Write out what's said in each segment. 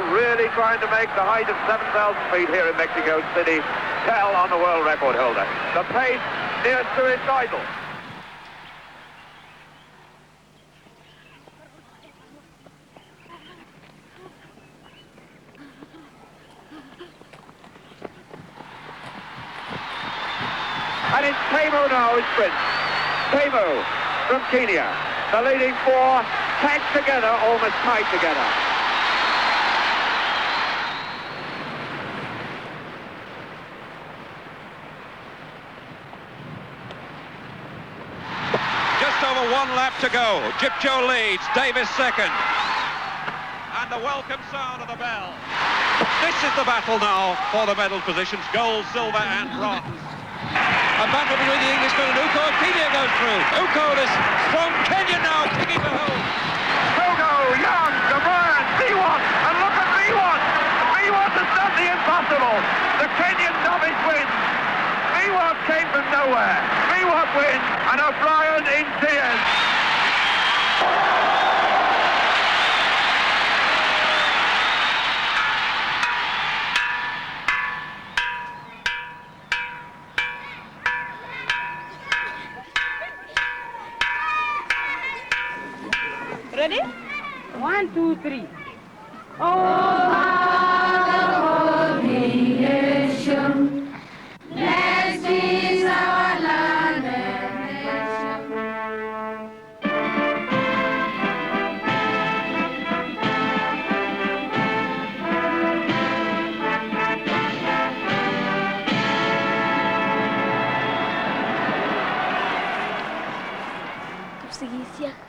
Really trying to make the height of 7,000 feet here in Mexico City tell on the world record holder. The pace near suicidal. And it's Tamo now who sprints. Tamo from Kenya. The leading four tagged together, almost tied together. One lap to go. Gypcho leads, Davis second. And the welcome sound of the bell. This is the battle now for the medal positions, gold, silver and bronze. A battle between the Englishman and Uko, and Kenya goes through. Uko, this strong Kenyan now, kicking for home. Togo, Young, DeBurn, Biwott, and look at Biwott. Biwott has done the impossible. The Kenyan novice wins. Biwott came from nowhere. Biwott wins, and O'Brien in tears. Ready? 1, 2, 3.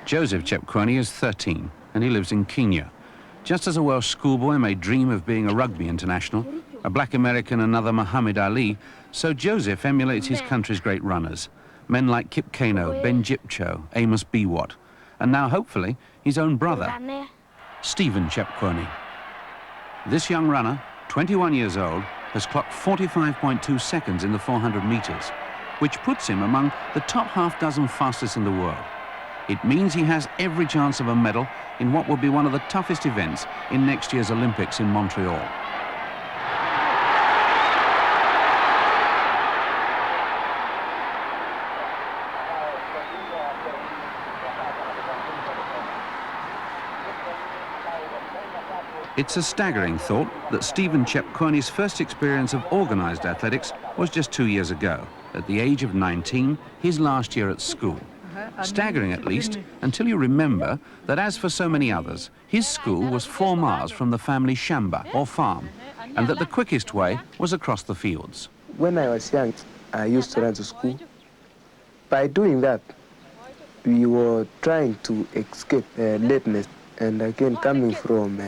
Joseph Chepkwony is 13 and he lives in Kenya. Just as a Welsh schoolboy may dream of being a rugby international, a black American another Muhammad Ali, so Joseph emulates his country's great runners. Men like Kip Keino, Ben Gypcho, Amos Biwott, and now hopefully his own brother, Stephen Chepkwony. This young runner, 21 years old, has clocked 45.2 seconds in the 400 metres, which puts him among the top half dozen fastest in the world. It means he has every chance of a medal in what will be one of the toughest events in next year's Olympics in Montreal. It's a staggering thought that Stephen Chepkwony's first experience of organised athletics was just 2 years ago, at the age of 19, his last year at school. Staggering at least until you remember that, as for so many others, his school was 4 miles from the family shamba or farm, and that the quickest way was across the fields. When I was young, I used to run to school. By doing that, we were trying to escape lateness, and again coming from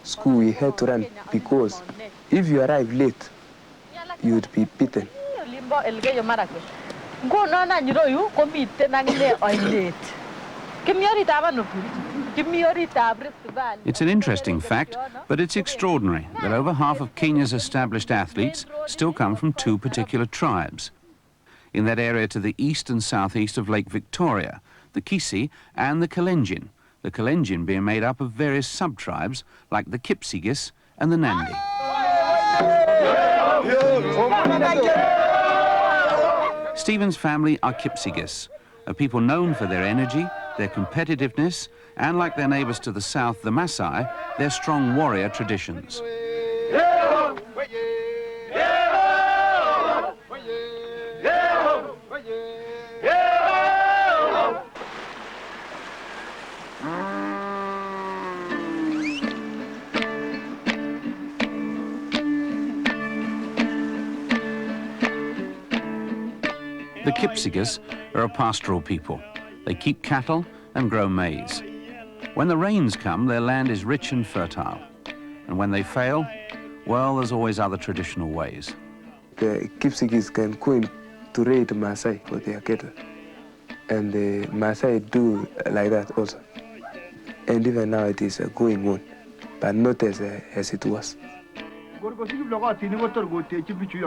school we had to run because if you arrive late, you would be beaten. It's an interesting fact, but it's extraordinary that over half of Kenya's established athletes still come from 2 particular tribes. In that area to the east and southeast of Lake Victoria, the Kisii and the Kalenjin being made up of various sub-tribes like the Kipsigis and the Nandi. Stephen's family are Kipsigis, a people known for their energy, their competitiveness, and like their neighbours to the south, the Maasai, their strong warrior traditions. The Kipsigis are a pastoral people. They keep cattle and grow maize. When the rains come, their land is rich and fertile. And when they fail, well, there's always other traditional ways. The Kipsigis can go in to raid Maasai for their cattle. And the Maasai do like that also. And even now it is going on, but not as it was.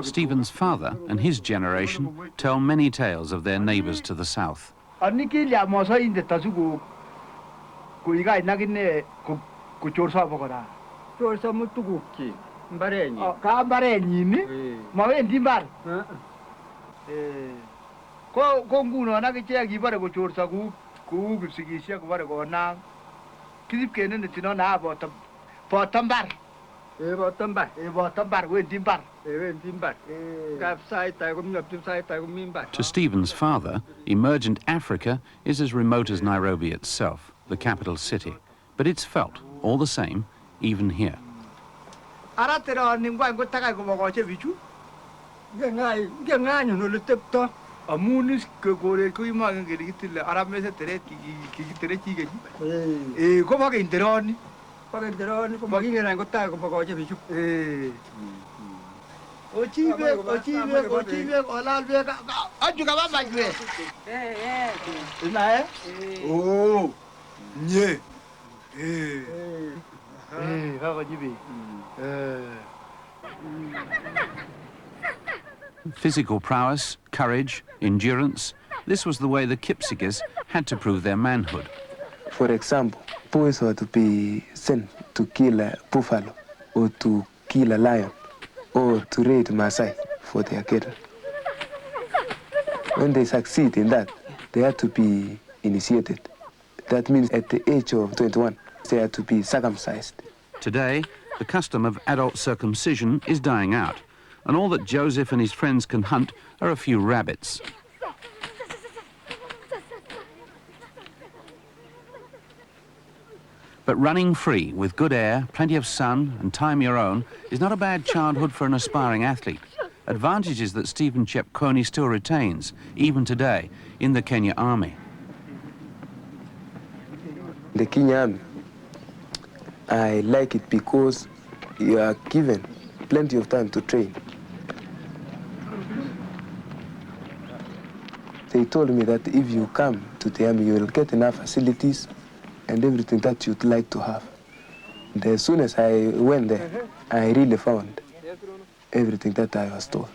Stephen's father and his generation tell many tales of their neighbors to the south. To Stephen's father, emergent Africa is as remote as Nairobi itself, the capital city. But it's felt, all the same, even here. Physical prowess, courage, endurance, this was the way the Kipsigis had to prove their manhood. For example, boys were to be sent to kill a buffalo, or to kill a lion, or to raid Maasai for their cattle. When they succeed in that, they had to be initiated. That means at the age of 21, they had to be circumcised. Today, the custom of adult circumcision is dying out, and all that Joseph and his friends can hunt are a few rabbits. But running free, with good air, plenty of sun, and time your own, is not a bad childhood for an aspiring athlete. Advantages that Stephen Chepkwony still retains, even today, in the Kenya Army. The Kenya Army, I like it because you are given plenty of time to train. They told me that if you come to the army, you will get enough facilities and everything that you'd like to have. And as soon as I went there, I really found everything that I was told.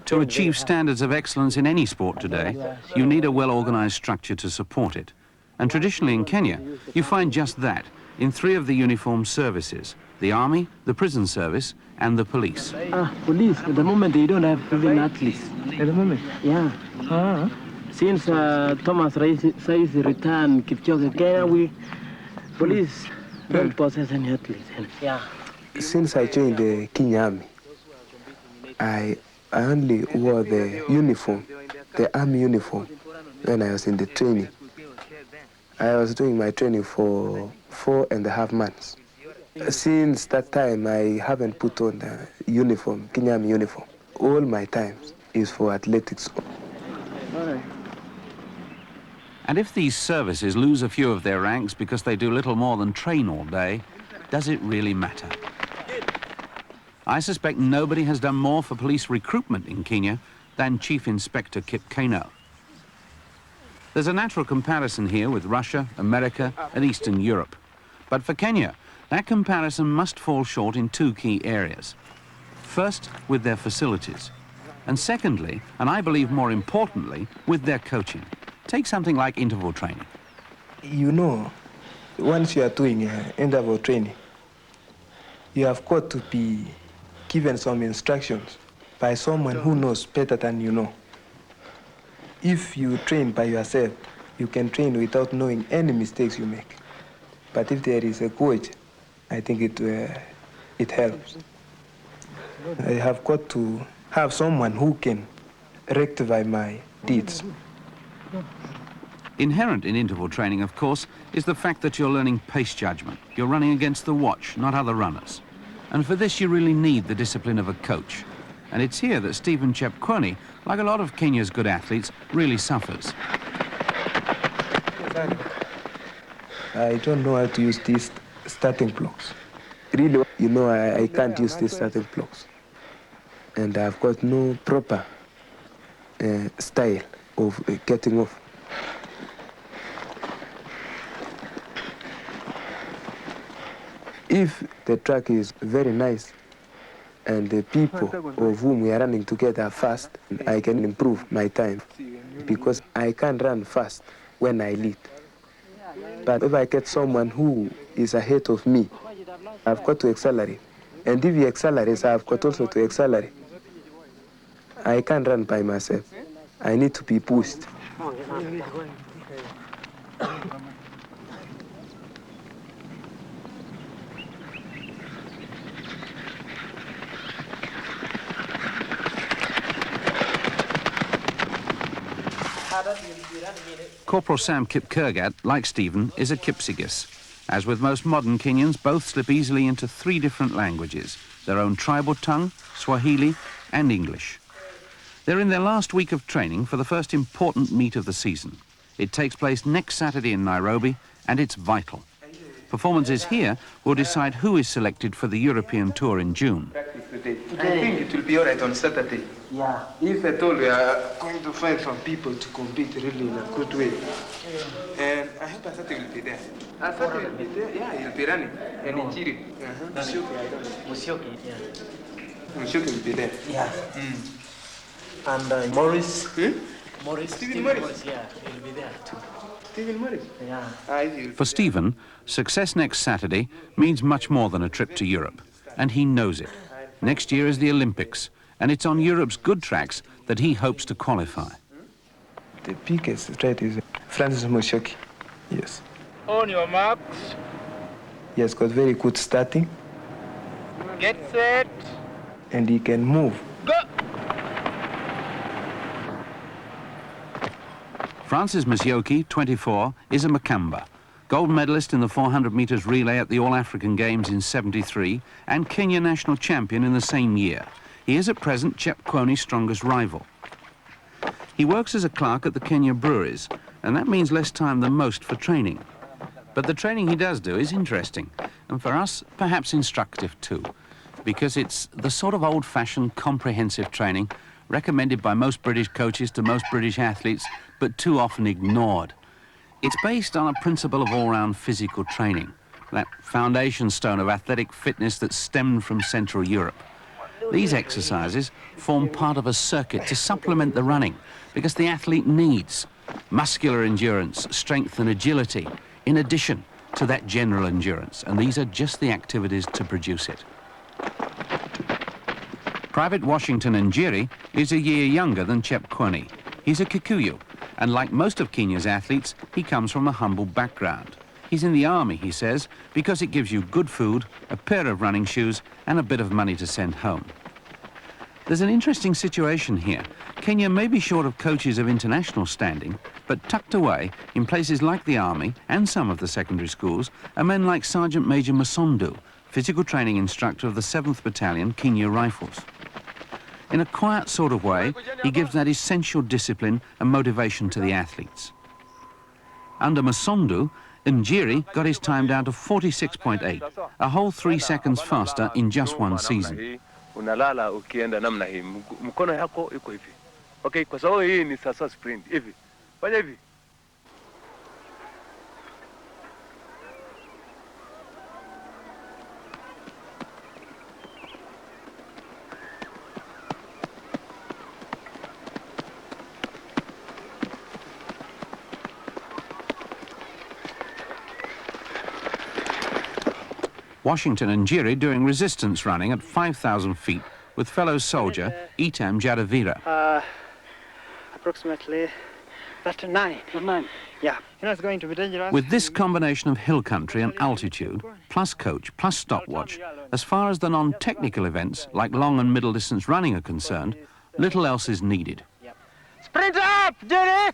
To achieve standards of excellence in any sport today, you need a well-organized structure to support it. And traditionally in Kenya, you find just that in three of the uniformed services: the army, the prison service, and the police. Police, at the moment they don't have even athletes. At the moment? Yeah. Since Thomas Says returned Kipchoge, Kenya, police don't possess any athletes. Yeah. Since I joined the Kenya Army, I only wore the uniform, the army uniform, when I was in the training. I was doing my training for 4.5 months. Since that time, I haven't put on the uniform, Kenya Army uniform. All my time is for athletics. And if these services lose a few of their ranks because they do little more than train all day, does it really matter? I suspect nobody has done more for police recruitment in Kenya than Chief Inspector Kip Kano. There's a natural comparison here with Russia, America, and Eastern Europe. But for Kenya, that comparison must fall short in two key areas. First, with their facilities. And secondly, and I believe more importantly, with their coaching. Take something like interval training. You know, once you are doing interval training, you have got to be given some instructions by someone who knows better than you know. If you train by yourself, you can train without knowing any mistakes you make. But if there is a coach, I think it helps. I have got to have someone who can rectify my deeds. Inherent in interval training, of course, is the fact that you're learning pace judgment. You're running against the watch, not other runners. And for this, you really need the discipline of a coach. And it's here that Stephen Chepkwony, like a lot of Kenya's good athletes, really suffers. I don't know how to use these starting blocks. Really, you know, I can't use these starting blocks. And I've got no proper style of getting off. If the track is very nice and the people of whom we are running together are fast, I can improve my time because I can't run fast when I lead. But if I get someone who is ahead of me, I've got to accelerate. And if he accelerates, I've got also to accelerate. I can't run by myself. I need to be pushed. Corporal Sam Kipkurgat, like Stephen, is a Kipsigis. As with most modern Kenyans, both slip easily into 3 different languages, their own tribal tongue, Swahili, and English. They're in their last week of training for the first important meet of the season. It takes place next Saturday in Nairobi, and it's vital. Performances here will decide who is selected for the European Tour in June. I think it will be all right on Saturday. Yeah. If at all we are going to find some people to compete really in a good way. And I hope Asante will be there. Asante will be there? Yeah, he'll be running. And Injiri. Musyoki, yeah. Musyoki will be there. Yeah. And Morris. Morris? Stephen Morris, yeah, he'll be there too. Stephen Morris? Yeah. For Stephen, success next Saturday means much more than a trip to Europe, and he knows it. Next year is the Olympics, and it's on Europe's good tracks that he hopes to qualify. The biggest threat is Francis Musyoki. Yes. On your marks. He has got very good starting. Get set. And he can move. Go. Francis Musyoki, 24, is a Makamba, gold medalist in the 400 metres relay at the All-African Games in '73 and Kenya national champion in the same year. He is at present Chepkwony's strongest rival. He works as a clerk at the Kenya breweries, and that means less time than most for training. But the training he does do is interesting, and for us, perhaps instructive too, because it's the sort of old-fashioned comprehensive training recommended by most British coaches to most British athletes, but too often ignored. It's based on a principle of all-round physical training, that foundation stone of athletic fitness that stemmed from Central Europe. These exercises form part of a circuit to supplement the running, because the athlete needs muscular endurance, strength and agility, in addition to that general endurance, and these are just the activities to produce it. Private Washington Njiri is a year younger than Chepkwony. He's a Kikuyu, and like most of Kenya's athletes, he comes from a humble background. He's in the army, he says, because it gives you good food, a pair of running shoes, and a bit of money to send home. There's an interesting situation here. Kenya may be short of coaches of international standing, but tucked away in places like the army and some of the secondary schools are men like Sergeant Major Masondu, physical training instructor of the 7th Battalion, Kenya Rifles. In a quiet sort of way, he gives that essential discipline and motivation to the athletes. Under Masondu, Njiri got his time down to 46.8, a whole 3 seconds faster in just one season. Unalala ukienda namna hii, mkono yako iko hivi. Okay, kwa sababu hii ni sasa sprint hivi. Fanya hivi. Washington and Njiri doing resistance running at 5,000 feet with fellow soldier Itam Jadavira. Approximately 39. Yeah. You know, it's going to be dangerous. With this combination of hill country and altitude, plus coach, plus stopwatch, as far as the non-technical events like long and middle distance running are concerned, little else is needed. Sprint up, Jerry!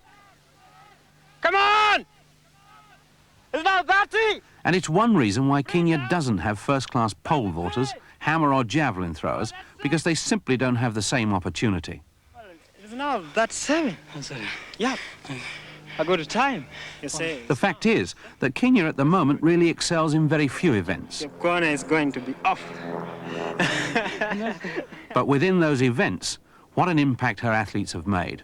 Come on! It's now 30! And it's one reason why Kenya doesn't have first-class pole vaulters, hammer or javelin throwers because they simply don't have the same opportunity. It's now that's 7. Yeah. A good time, you say. The fact is that Kenya at the moment really excels in very few events. The corner is going to be off. But within those events, what an impact her athletes have made.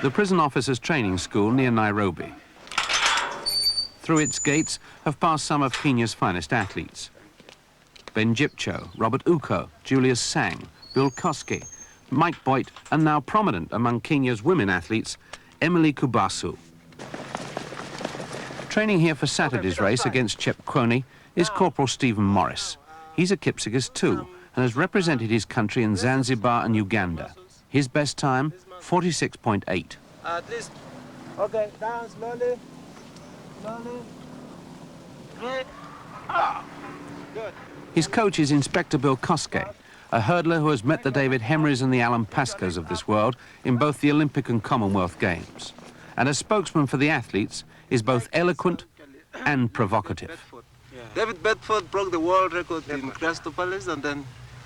The prison officers' training school near Nairobi. Through its gates have passed some of Kenya's finest athletes. Ben Jipcho, Robert Uko, Julius Sang, Bill Koski, Mike Boyd, and now prominent among Kenya's women athletes, Emily Kubasu. Training here for Saturday's race against Chepkwony is Corporal Stephen Morris. He's a Kipsigis too and has represented his country in Zanzibar and Uganda. His best time, 46.8. At least. Okay, down slowly. Slowly. Good. His coach is Inspector Bill Koske, a hurdler who has met the David Hemrys and the Alan Pascos of this world in both the Olympic and Commonwealth Games. And as spokesman for the athletes, is both eloquent and provocative. David Bedford broke the world record in Crystal Palace, and then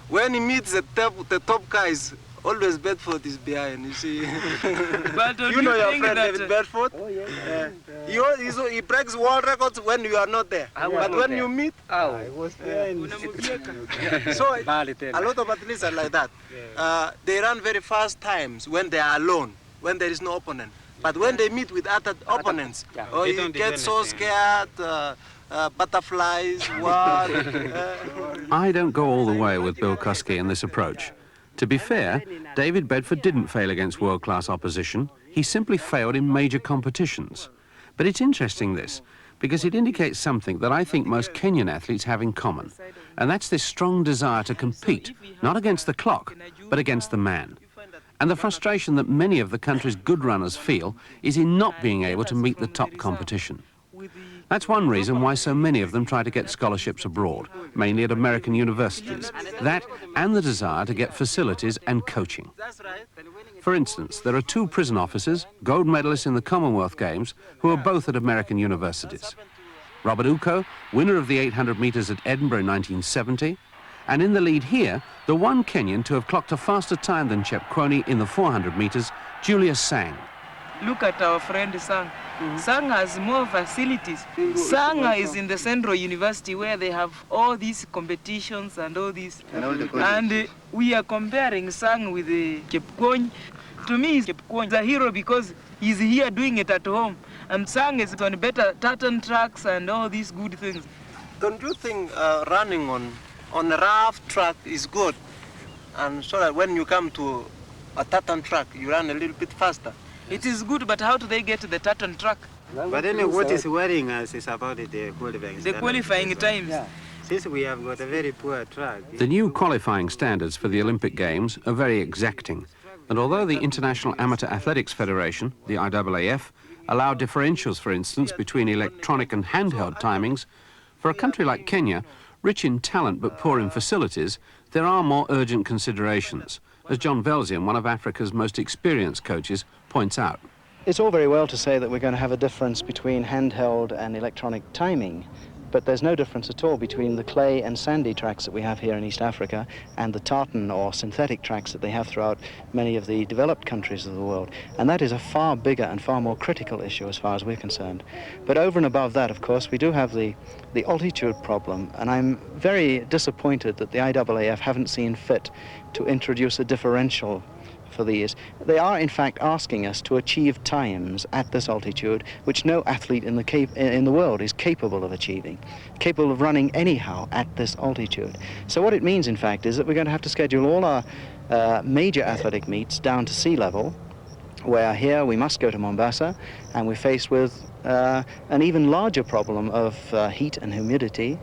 when he meets the top guys, always Bedford is behind, you see. But you know your friend David Bedford? Oh, yeah. He breaks world records when you are not there. But when you meet, I was there. So a lot of athletes are like that. They run very fast times when they are alone, when there is no opponent. But when they meet with other opponents, you get so scared, butterflies, what? I don't go all the way with Bill Koski in this approach. To be fair, David Bedford didn't fail against world-class opposition. He simply failed in major competitions. But it's interesting, this, because it indicates something that I think most Kenyan athletes have in common, and that's this strong desire to compete, not against the clock, but against the man. And the frustration that many of the country's good runners feel is in not being able to meet the top competition. That's one reason why so many of them try to get scholarships abroad, mainly at American universities. That and the desire to get facilities and coaching. For instance, there are 2 prison officers, gold medalists in the Commonwealth Games, who are both at American universities. Robert Uko, winner of the 800 metres at Edinburgh in 1970, and in the lead here, the one Kenyan to have clocked a faster time than Chepkwony in the 400 metres, Julius Sang. Look at our friend Sang. Sang has more facilities. Sang is in the Central University where they have all these competitions and all this. And we are comparing Sang with Chepkwony. To me, Chepkwony is a hero because he's here doing it at home. And Sang is on better tartan tracks and all these good things. Don't you think running on a rough track is good? And so that when you come to a tartan track, you run a little bit faster. It is good, but how do they get to the tartan track? But anyway, what is worrying us is about the qualifying standards. The qualifying times. Yeah. Since we have got a very poor track. The new qualifying standards for the Olympic Games are very exacting. And although the International Amateur Athletics Federation, the IAAF, allow differentials, for instance, between electronic and handheld timings, for a country like Kenya, rich in talent but poor in facilities, there are more urgent considerations, as John Velzian, one of Africa's most experienced coaches, points out. It's all very well to say that we're going to have a difference between handheld and electronic timing, but there's no difference at all between the clay and sandy tracks that we have here in East Africa and the tartan or synthetic tracks that they have throughout many of the developed countries of the world. And that is a far bigger and far more critical issue as far as we're concerned. But over and above that, of course, we do have the altitude problem, and I'm very disappointed that the IAAF haven't seen fit to introduce a differential for these. They are in fact asking us to achieve times at this altitude which no athlete in the world is capable of achieving, capable of running anyhow at this altitude. So what it means in fact is that we're going to have to schedule all our major athletic meets down to sea level, where here we must go to Mombasa, and we're faced with an even larger problem of heat and humidity,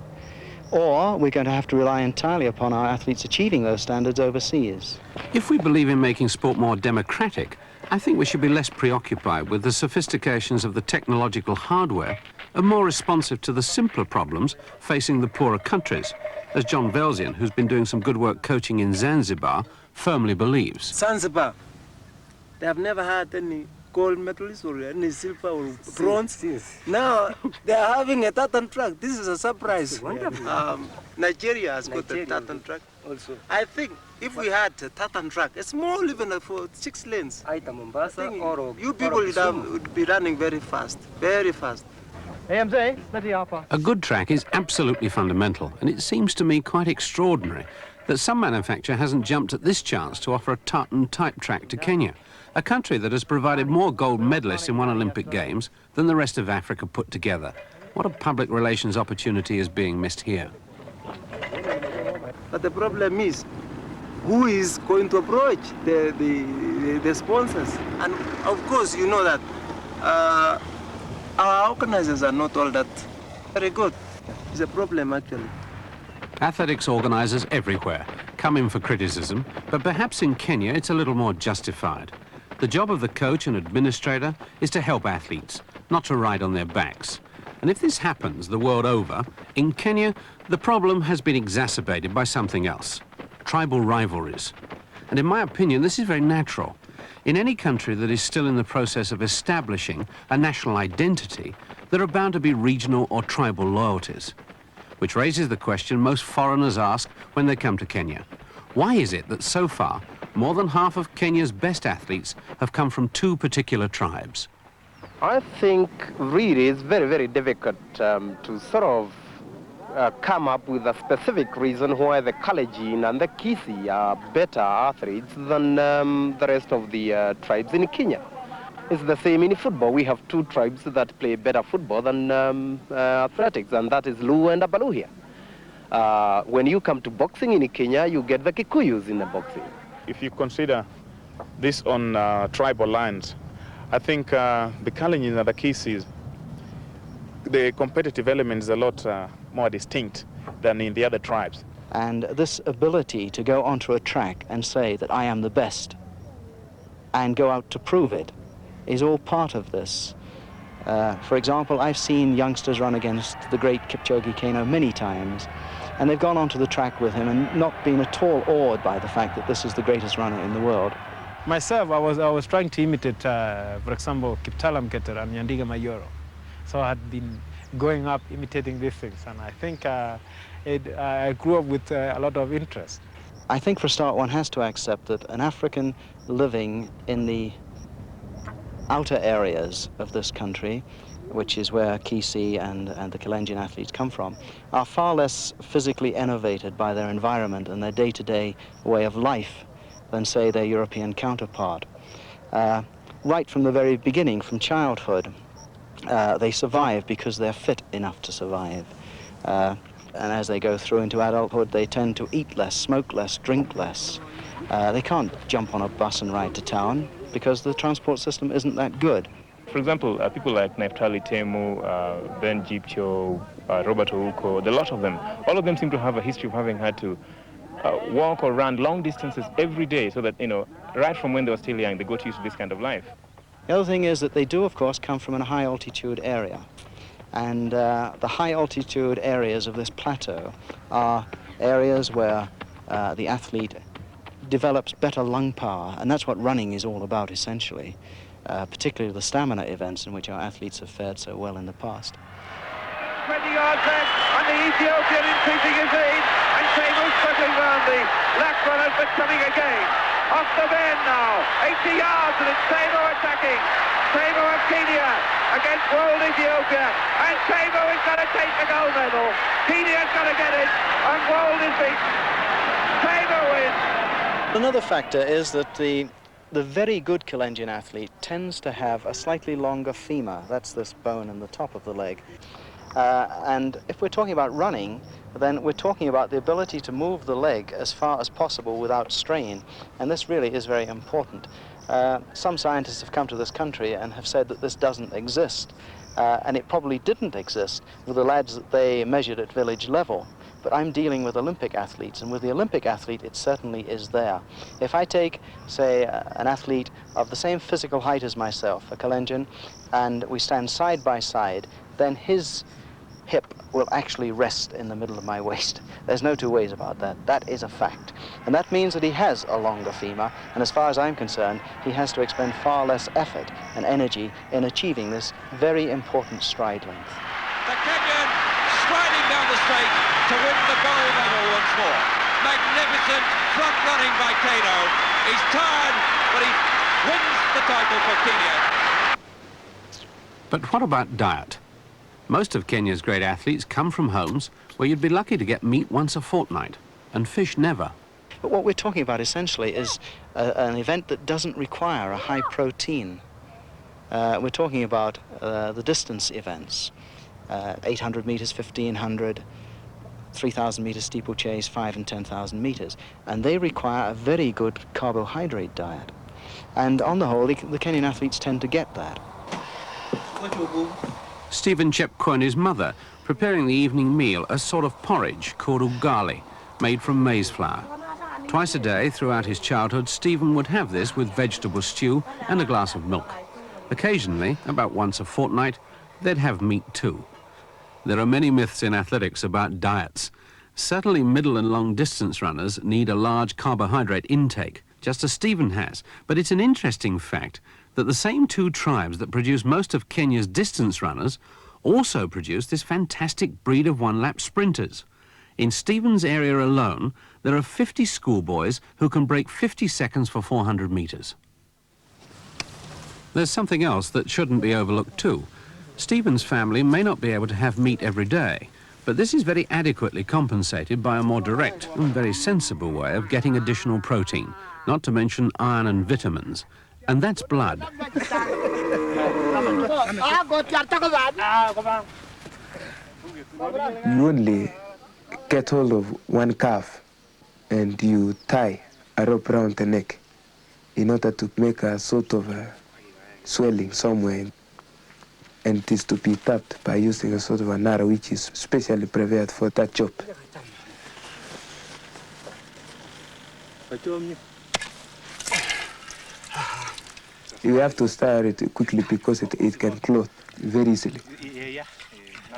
or we're going to have to rely entirely upon our athletes achieving those standards overseas. If we believe in making sport more democratic, I think we should be less preoccupied with the sophistications of the technological hardware and more responsive to the simpler problems facing the poorer countries, as John Velzian, who's been doing some good work coaching in Zanzibar, firmly believes. Zanzibar, they have never had any gold medalist or any silver or bronze. Now they are having a tartan track. This is a surprise. Nigeria has got a tartan track also. I think if we had a tartan track, a small even for 6 lanes, you people would be running very fast, very fast. A good track is absolutely fundamental, and it seems to me quite extraordinary that some manufacturer hasn't jumped at this chance to offer a tartan-type track to Kenya, a country that has provided more gold medalists in one Olympic Games than the rest of Africa put together. What a public relations opportunity is being missed here. But the problem is, who is going to approach the sponsors? And of course, you know that our organizers are not all that very good. It's a problem, actually. Athletics organisers everywhere come in for criticism, but perhaps in Kenya it's a little more justified. The job of the coach and administrator is to help athletes, not to ride on their backs. And if this happens the world over, in Kenya the problem has been exacerbated by something else: tribal rivalries. And in my opinion, this is very natural. In any country that is still in the process of establishing a national identity, there are bound to be regional or tribal loyalties. Which raises the question most foreigners ask when they come to Kenya. Why is it that so far, more than half of Kenya's best athletes have come from 2 particular tribes? I think really it's very, very difficult to sort of come up with a specific reason why the Kalenjin and the Kisii are better athletes than the rest of the tribes in Kenya. It's the same in football. We have 2 tribes that play better football than athletics, and that is Luo and Abalu here. When you come to boxing in Kenya, you get the Kikuyus in the boxing. If you consider this on tribal lines, I think the Kalenjin and the Kisii, the competitive element is a lot more distinct than in the other tribes. And this ability to go onto a track and say that I am the best and go out to prove it is all part of this. For example, I've seen youngsters run against the great Kipchoge Keino many times, and they've gone onto the track with him and not been at all awed by the fact that this is the greatest runner in the world. Myself, I was trying to imitate, for example, Kiptalam Keter and Nyandiga Mayoro. So I had been going up imitating these things, and I think I grew up with a lot of interest. I think for a start one has to accept that an African living in the outer areas of this country, which is where Kisii and the Kalenjin athletes come from, are far less physically innovated by their environment and their day-to-day way of life than, say, their European counterpart. Right from the very beginning, from childhood, they survive because they're fit enough to survive. And as they go through into adulthood, they tend to eat less, smoke less, drink less. They can't jump on a bus and ride to town because the transport system isn't that good. For example, people like Naftali Temu, Ben Jipcho, Robert Ouko, a lot of them, all of them seem to have a history of having had to walk or run long distances every day, so that, right from when they were still young, they got used to this kind of life. The other thing is that they do, of course, come from a high-altitude area. And the high-altitude areas of this plateau are areas where the athlete develops better lung power, and that's what running is all about, essentially, particularly the stamina events in which our athletes have fared so well in the past. 20 yards left, and the Ethiopian increasing his lead, and Taylor's circling round the left runners, but coming again. Off the bend now, 80 yards, and it's Taylor attacking. Taylor of Kenya against world Ethiopia, and Taylor is going to take the gold medal. Kenya's going to get it, and world is beaten. Taylor wins. Another factor is that the very good Kalenjin athlete tends to have a slightly longer femur. That's this bone in the top of the leg. And if we're talking about running, then we're talking about the ability to move the leg as far as possible without strain. And this really is very important. Some scientists have come to this country and have said that this doesn't exist. And it probably didn't exist with the lads that they measured at village level. But I'm dealing with Olympic athletes, and with the Olympic athlete, it certainly is there. If I take, say, an athlete of the same physical height as myself, a Kalenjin, and we stand side by side, then his hip will actually rest in the middle of my waist. There's no two ways about that. That is a fact. And that means that he has a longer femur, and as far as I'm concerned, he has to expend far less effort and energy in achieving this very important stride length. The Kenyan striding down the straight to win the gold medal once more. Magnificent front running by Kano. He's tired, but he wins the title for Kenya. But what about diet? Most of Kenya's great athletes come from homes where you'd be lucky to get meat once a fortnight, and fish never. But what we're talking about essentially is an event that doesn't require a high protein. We're talking about the distance events, 800 meters, 1,500, 3,000 meters steeplechase, 5 and 10,000 meters. And they require a very good carbohydrate diet. And on the whole, the Kenyan athletes tend to get that. Stephen Chepkwony's mother preparing the evening meal, a sort of porridge called ugali, made from maize flour. Twice a day throughout his childhood, Stephen would have this with vegetable stew and a glass of milk. Occasionally, about once a fortnight, they'd have meat too. There are many myths in athletics about diets. Certainly middle and long distance runners need a large carbohydrate intake, just as Stephen has. But it's an interesting fact that the same two tribes that produce most of Kenya's distance runners also produce this fantastic breed of one-lap sprinters. In Stephen's area alone, there are 50 schoolboys who can break 50 seconds for 400 meters. There's something else that shouldn't be overlooked too. Stephen's family may not be able to have meat every day, but this is very adequately compensated by a more direct and very sensible way of getting additional protein, not to mention iron and vitamins. And that's blood. You only get hold of one calf and you tie a rope around the neck in order to make a sort of a swelling somewhere. And it is to be tapped by using a sort of an arrow which is specially prepared for that job. You have to stir it quickly because it can clot very easily.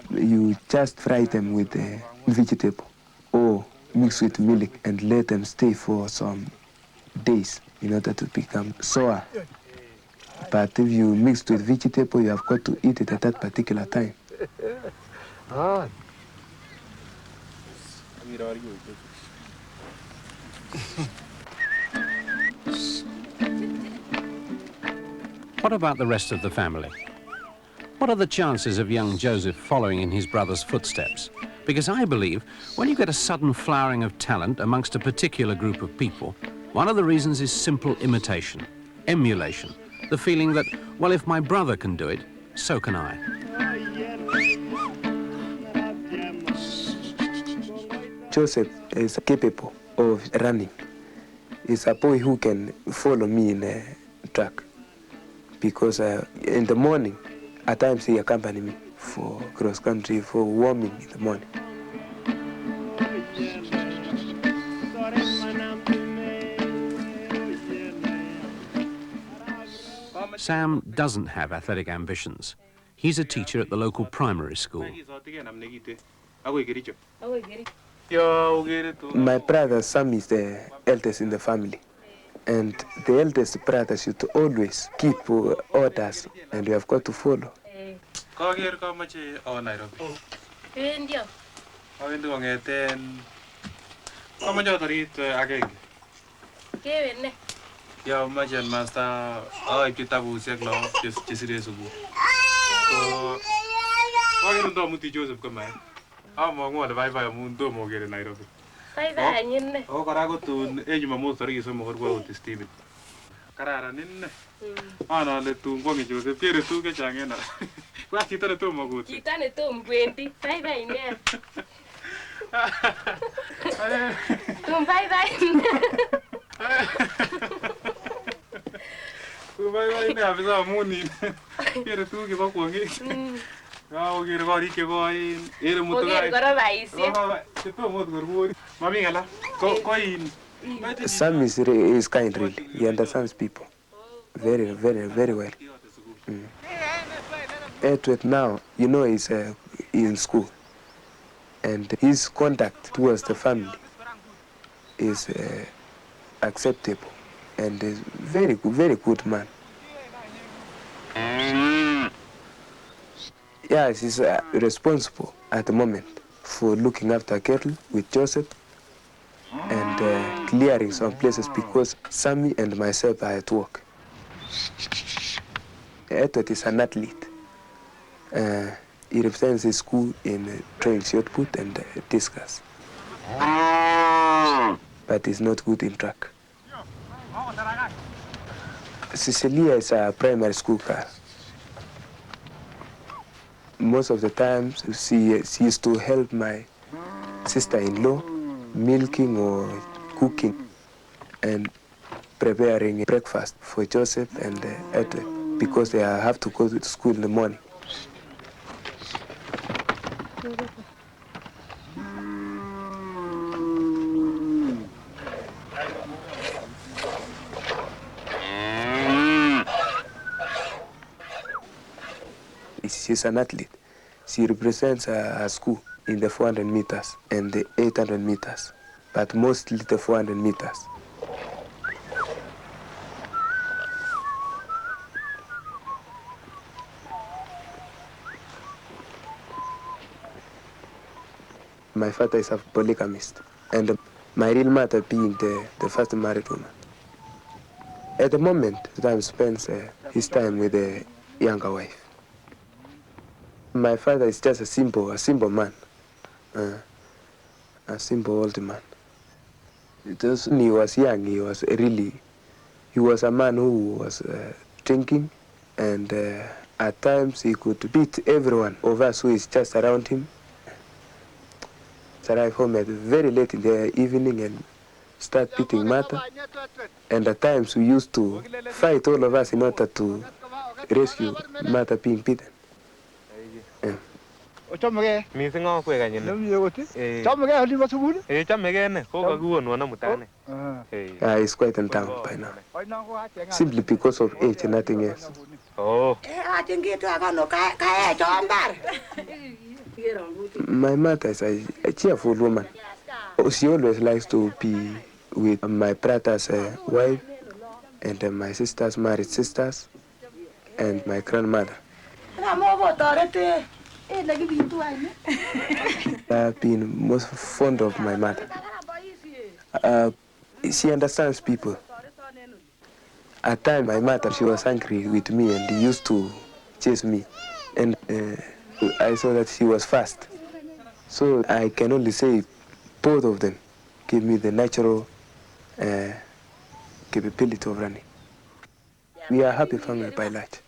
You just fry them with vegetable or mix with milk and let them stay for some days in order to become sour. But if you mix with vegetable, you have got to eat it at that particular time. What about the rest of the family? What are the chances of young Joseph following in his brother's footsteps? Because I believe when you get a sudden flowering of talent amongst a particular group of people, one of the reasons is simple imitation, emulation, the feeling that, well, if my brother can do it, so can I. Joseph is capable of running. He's a boy who can follow me in a track. Because in the morning, at times he accompanies me for cross-country, for warming in the morning. Sam doesn't have athletic ambitions. He's a teacher at the local primary school. My brother Sam is the eldest in the family. And the eldest brother should always keep orders, and we have got to follow. Sam is kind, really. He understands people very, very, very well. Edward now, you know, he's in school. and his conduct towards the family is acceptable, and is very good man. Yes, he's responsible at the moment for looking after cattle with Joseph and clearing some places because Sammy and myself are at work. Edward is an athlete. He represents his school in throwing shot put and discus. But he's not good in track. Cecilia is a primary school girl. Most of the times, she used to help my sister-in-law milking or cooking and preparing breakfast for Joseph and Edward because they have to go to school in the morning. She's an athlete. She represents her school in the 400 meters and the 800 meters, but mostly the 400 meters. My father is a polygamist, and my real mother being the first married woman. At the moment, Sam spends his time with a younger wife. My father is just a simple man, a simple old man. Just when he was young, he was a man who was drinking, and at times he could beat everyone of us who is just around him. Arrive home at very late in the evening and start beating Martha. And at times we used to fight all of us in order to rescue Martha being beaten. Missing off where I He's quite in town by now. Simply because of age and nothing else. Oh. My mother is a cheerful woman. She always likes to be with my brother's wife and my sister's married sisters and my grandmother. I've been most fond of my mother. She understands people. At times, my mother, she was angry with me and used to chase me. And I saw that she was fast. So I can only say both of them give me the natural capability of running. We are a happy family by large.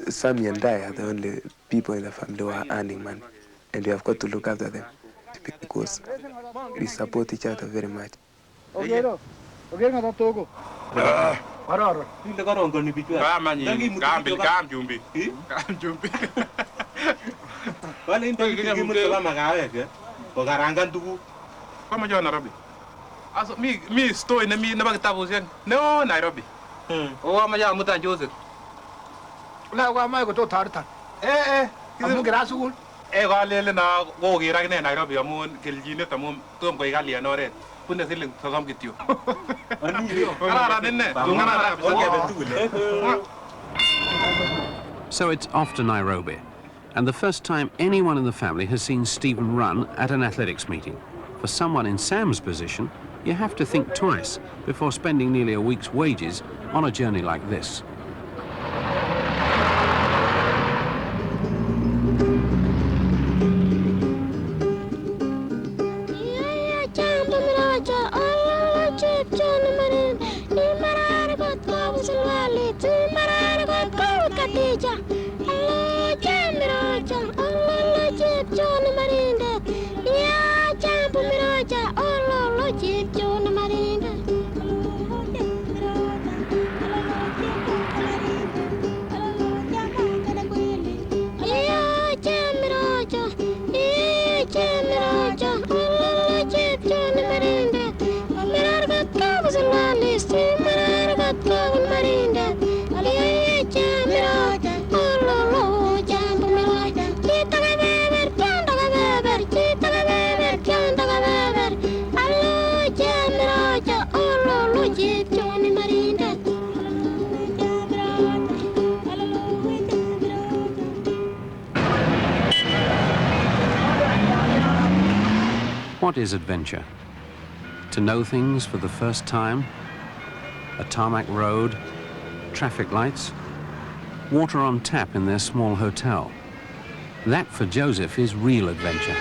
Sammy and I are the only people in the family who are earning money, and we have got to look after them because we support each other very much. Mi sto in mi na bagtabu sen. No Nairobi. O ma ya mutan Joseph. La wa mai ko to tartan. Amu grasul. Ga lele na go gira ne Nairobi amun keljine tamun tom ko ga liya nore. Punna siling sasam kityo. So it's off to Nairobi, and the first time anyone in the family has seen Stephen run at an athletics meeting. For someone in Sam's position, you have to think twice before spending nearly a week's wages on a journey like this. Marinda, What is adventure? To know things for the first time? A tarmac road, traffic lights, water on tap in their small hotel. That, for Joseph, is real adventure.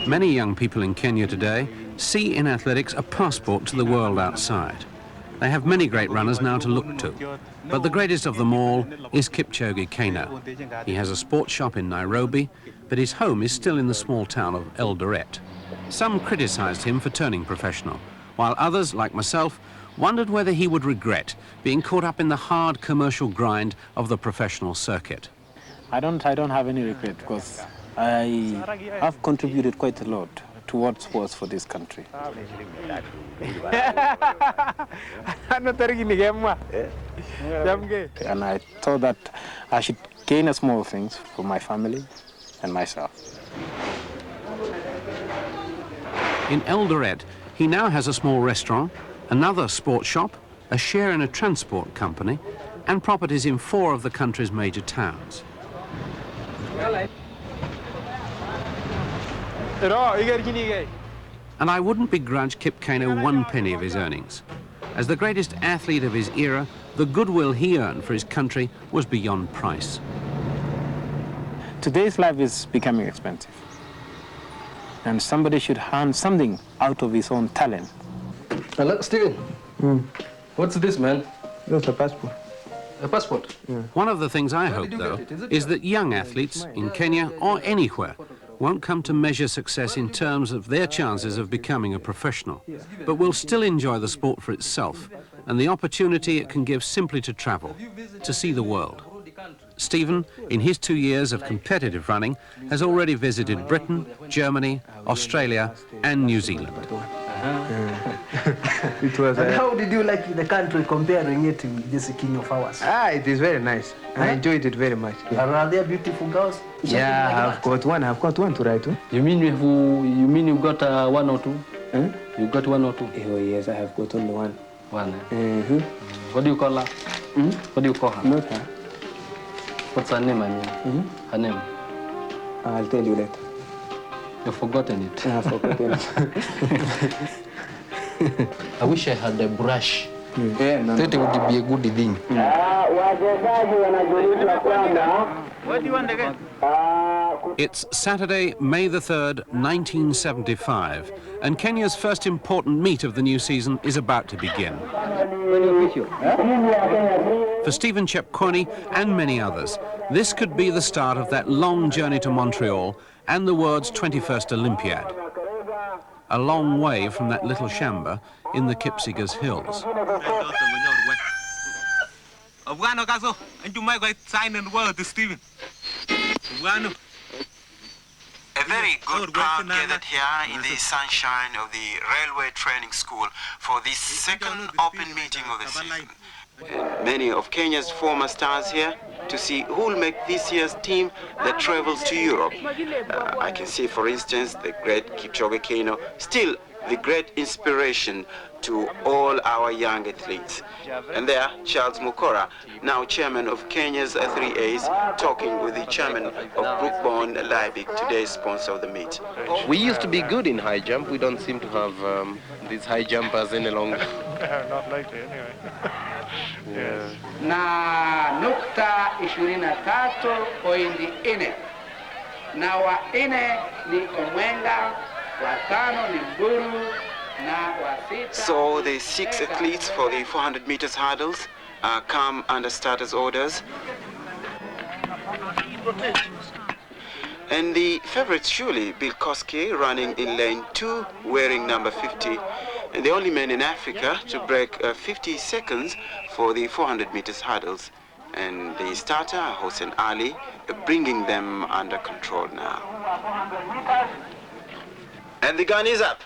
Many young people in Kenya today see in athletics a passport to the world outside. They have many great runners now to look to, but the greatest of them all is Kipchoge Keino. He has a sports shop in Nairobi, but his home is still in the small town of Eldoret. Some criticized him for turning professional, while others, like myself, wondered whether he would regret being caught up in the hard commercial grind of the professional circuit. I don't have any regret because I have contributed quite a lot towards sports for this country. And I thought that I should gain a small things for my family and myself. In Eldoret, he now has a small restaurant, another sports shop, a share in a transport company, and properties in 4 of the country's major towns. And I wouldn't begrudge Kip Keino 1 penny of his earnings. As the greatest athlete of his era, the goodwill he earned for his country was beyond price. Today's life is becoming expensive. And somebody should earn something out of his own talent. Look, Steven. What's this, man? That's a passport. A passport? Yeah. One of the things I hope, though, is that young athletes in Kenya or anywhere won't come to measure success in terms of their chances of becoming a professional, but will still enjoy the sport for itself and the opportunity it can give simply to travel, to see the world. Stephen, in his 2 years of competitive running, has already visited Britain, Germany, Australia and New Zealand. It was. And how did you like the country comparing it to this king of ours? It is very nice. I enjoyed it very much. Yeah. Are there beautiful girls? Yeah, I've got one. I've got one to write to. You mean you got 1 or 2? Huh? You got 1 or 2? Oh yes, I have got only one. One. What do you call her? What do you call her? Not her. What's her name? I mean, her name. I'll tell you later. You've forgotten it. I've forgotten it. I wish I had a brush. Yeah, no, that would be a good thing. What do you want again? It's Saturday, May the 3rd, 1975, and Kenya's first important meet of the new season is about to begin. For Stephen Chepkwony and many others, this could be the start of that long journey to Montreal and the world's 21st Olympiad. A long way from that little shamba in the Kipsigis Hills. A very good crowd gathered here in the sunshine of the Railway Training School for this second open meeting of the season. And many of Kenya's former stars here to see who will make this year's team that travels to Europe. I can see, for instance, the great Kipchoge Keino, still the great inspiration to all our young athletes. And there, Charles Mukora, now chairman of Kenya's 3As, talking with the chairman of Brookborn Leibig, today's sponsor of the meet. We used to be good in high jump. We don't seem to have these high jumpers any longer. Not lately, anyway. Yeah. Na nukta 23.4 na wa nne ni Omwenga, wa tano ni Mburu, na wa sita. So the 6 athletes for the 400 meters hurdles come under starters orders. And the favorites surely, Bill Koski, running in lane 2, wearing number 50, and the only man in Africa to break 50 seconds for the 400 meters hurdles. And the starter, Hossein Ali, bringing them under control now. And the gun is up.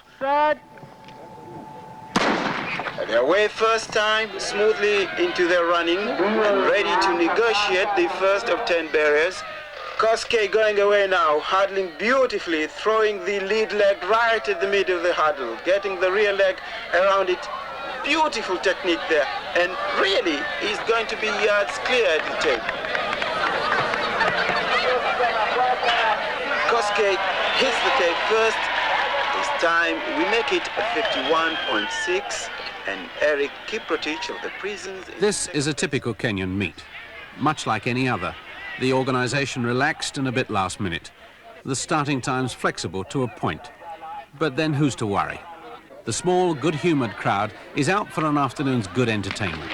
They're away first time, smoothly into their running, and ready to negotiate the first of 10 barriers. Koske going away now, hurdling beautifully, throwing the lead leg right at the middle of the hurdle, getting the rear leg around it. Beautiful technique there, and really he's going to be yards clear at the tape. Koske hits the tape first. This time we make it 51.6, and Eric Kiprotich of the Prisons. This is a typical Kenyan meet, much like any other. The organisation relaxed and a bit last minute. The starting time's flexible to a point. But then who's to worry? The small, good-humoured crowd is out for an afternoon's good entertainment.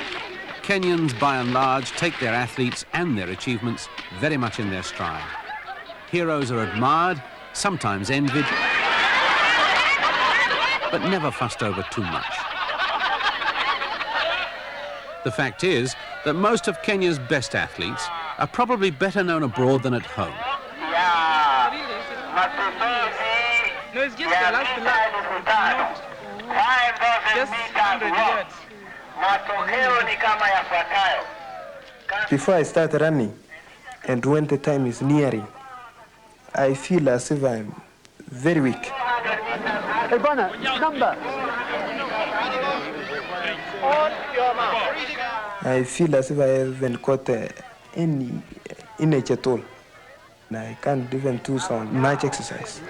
Kenyans, by and large, take their athletes and their achievements very much in their stride. Heroes are admired, sometimes envied, but never fussed over too much. The fact is that most of Kenya's best athletes are probably better known abroad than at home. No, it's just the last lap. Just 100 yards. Before I start running, and when the time is nearing, I feel as if I'm very weak. Hey, Bana, number. I feel as if I haven't got any energy at all. And I can't even do some much exercise.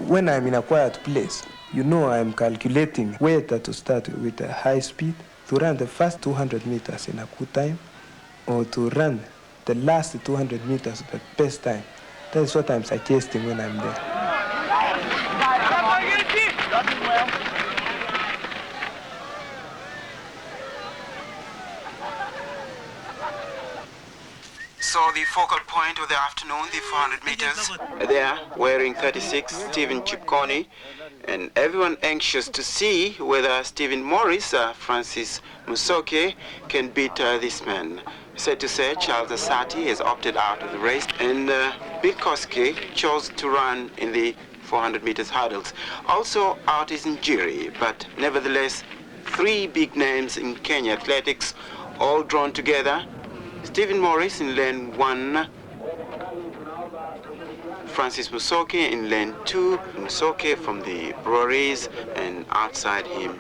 When I'm in a quiet place, you know I'm calculating whether to start with a high speed, to run the first 200 meters in a good time, or to run the last 200 meters at the best time. That's what I'm suggesting when I'm there. So the focal point of the afternoon, the 400 meters, there, wearing 36, Stephen Chepkwony, and everyone anxious to see whether Stephen Morris, Francis Musoke, can beat this man. Sad to say, Charles Asati has opted out of the race, and Bill Koski chose to run in the 400 meters hurdles. Also out is Njiri, but nevertheless, 3 big names in Kenya athletics, all drawn together. Stephen Morris in lane 1, Francis Musoke in lane 2, Musoke from the breweries, and outside him,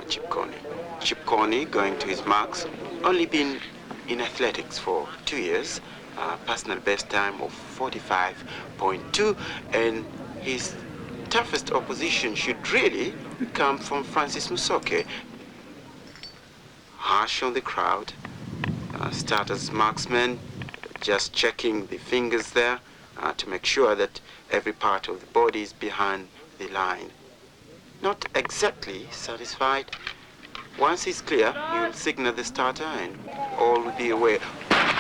Chepkwony. Chepkwony going to his marks, only been in athletics for 2 years, personal best time of 45.2, and his toughest opposition should really come from Francis Musoke. Harsh on the crowd. Starters marksman, just checking the fingers there to make sure that every part of the body is behind the line. Not exactly satisfied. Once he's clear, he will signal the starter and all will be away.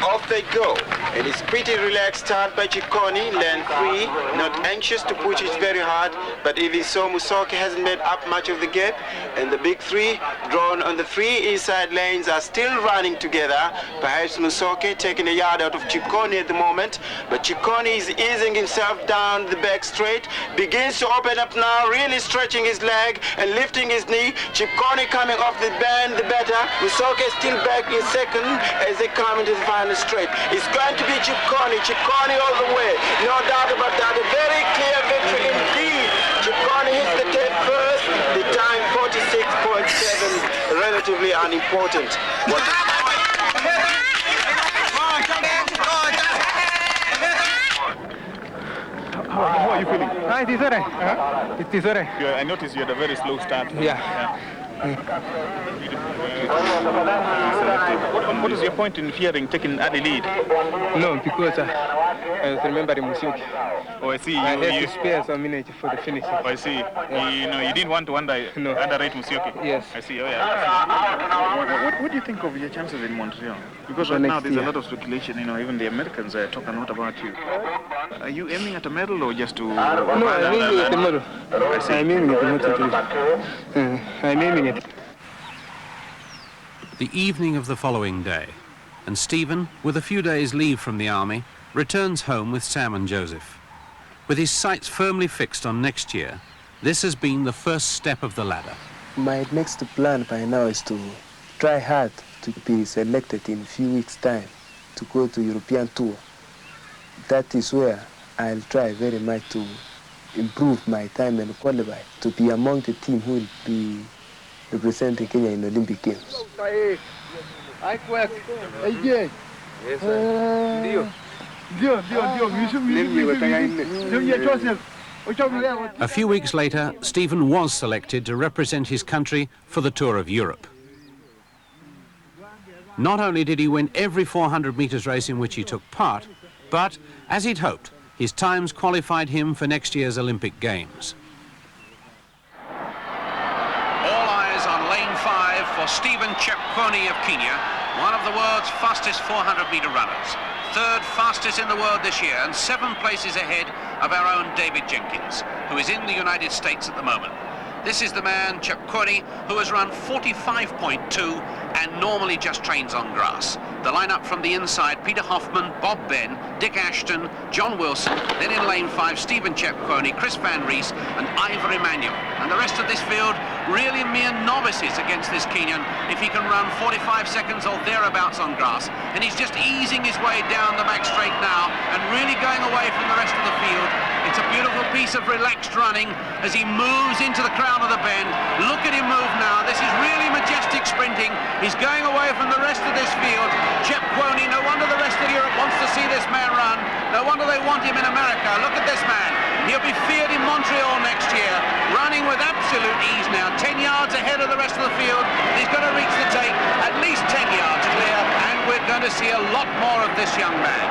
Off they go. And it's pretty relaxed start by Ciccone, lane 3, not anxious to push it very hard, but if he saw Musoke hasn't made up much of the gap, and the big 3 drawn on the 3 inside lanes are still running together. Perhaps Musoke taking a yard out of Ciccone at the moment, but Ciccone is easing himself down the back straight, begins to open up now, really stretching his leg and lifting his knee. Ciccone coming off the band, the better. Musoke still back in second as they come into the final straight. It's going to be Ciccone all the way. No doubt about that. A very clear victory indeed. Ciccone hits the tape first. The time 46.7, relatively unimportant. How are you feeling? It is alright. It is alright. I noticed you had a very slow start. Yeah. What is your point in fearing taking early lead? No, because I was remembering Musioki. Oh, I see. I had to spare some minutes for the finish. Oh, I see. You didn't want to underrate Musioki. Yes. I see. Oh, yeah. What do you think of your chances in Montreal? Because right now there's a lot of speculation. Even the Americans talk a lot about you. Are you aiming at a medal or just to? No, I'm aiming at the medal. I'm aiming at the medal. I'm aiming at. The evening of the following day, and Stephen, with a few days' leave from the army, returns home with Sam and Joseph. With his sights firmly fixed on next year, this has been the first step of the ladder. My next plan by now is to try hard to be selected in a few weeks' time to go to European tour. That is where I'll try very much to improve my time and qualify to be among the team who will be representing Kenya in the Olympic Games. A few weeks later, Stephen was selected to represent his country for the Tour of Europe. Not only did he win every 400 metres race in which he took part, but, as he'd hoped, his times qualified him for next year's Olympic Games. All eyes on lane 5 for Stephen Ciccone of Kenya, one of the world's fastest 400-metre runners. Third fastest in the world this year and 7 places ahead of our own David Jenkins, who is in the United States at the moment. This is the man, Ciccone, who has run 45.2 and normally just trains on grass. The lineup from the inside: Peter Hoffman, Bob Ben, Dick Ashton, John Wilson, then in lane 5, Stephen Ciccone, Chris Van Rees and Ivor Emmanuel. And the rest of this field really mere novices against this Kenyan if he can run 45 seconds or thereabouts on grass. And he's just easing his way down the back straight now and really going away from the rest of the field. It's a beautiful piece of relaxed running as he moves into the crown of the bend. Look at him move now. This is really majestic sprinting. He's going away from the rest of this field. Ciccone, no wonder the rest of Europe wants to see this man run. No wonder they want him in America. Look at this man. He'll be feared in Montreal next year, running with absolute ease now. 10 yards ahead of the rest of the field. He's going to reach the tape, at least 10 yards clear, and we're going to see a lot more of this young man.